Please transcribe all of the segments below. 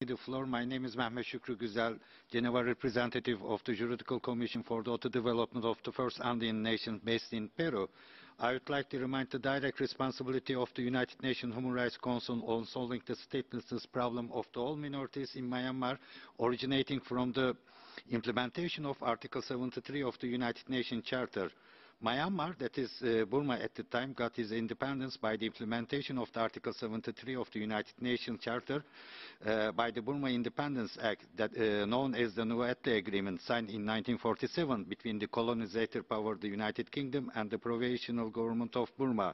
The floor. My name is Mehmet Şükrü Güzel, Geneva representative of the Juridical Commission for the Auto Development of the First Andean Nation based in Peru. I would like to remind the direct responsibility of the United Nations Human Rights Council on solving the statelessness problem of the all minorities in Myanmar, originating from the implementation of Article 73 of the United Nations Charter. Myanmar, that is Burma at the time, got its independence by the implementation of the Article 73 of the United Nations Charter by the Burma Independence Act, that, known as the Nuetle Agreement, signed in 1947 between the colonizer power, the United Kingdom, and the Provisional Government of Burma.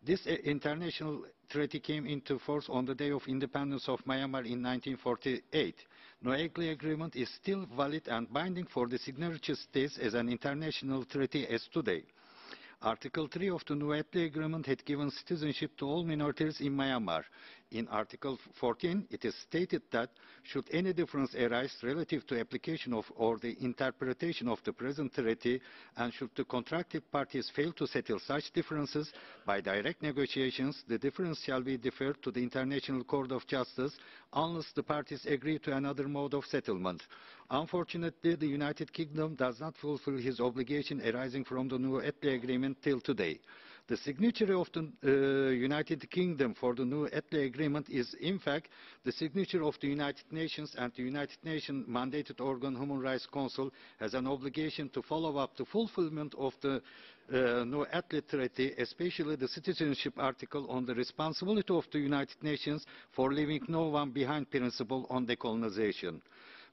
This international treaty came into force on the day of independence of Myanmar in 1948. Nuecle Agreement is still valid and binding for the signatory states as an international treaty as today. Article 3 of the Nuetle Agreement had given citizenship to all minorities in Myanmar. In Article 14, it is stated that should any difference arise relative to application of or the interpretation of the present treaty, and should the contracting parties fail to settle such differences by direct negotiations, the difference shall be deferred to the International Court of Justice unless the parties agree to another mode of settlement. Unfortunately, the United Kingdom does not fulfill its obligation arising from the Nuetle Agreement till today. The signature of the United Kingdom for the Nuetle Agreement is, in fact, the signature of the United Nations, and the United Nations mandated organ Human Rights Council has an obligation to follow up the fulfillment of the Nuetle Treaty, especially the citizenship article on the responsibility of the United Nations for leaving no one behind principle on decolonization.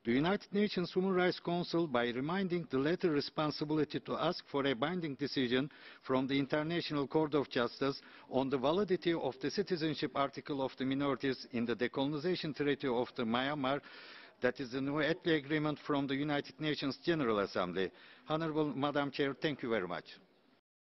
The United Nations Human Rights Council, by reminding the latter responsibility to ask for a binding decision from the International Court of Justice on the validity of the citizenship article of the minorities in the decolonization treaty of the Myanmar, that is the Nuetle Agreement from the United Nations General Assembly. Honorable Madam Chair, thank you very much.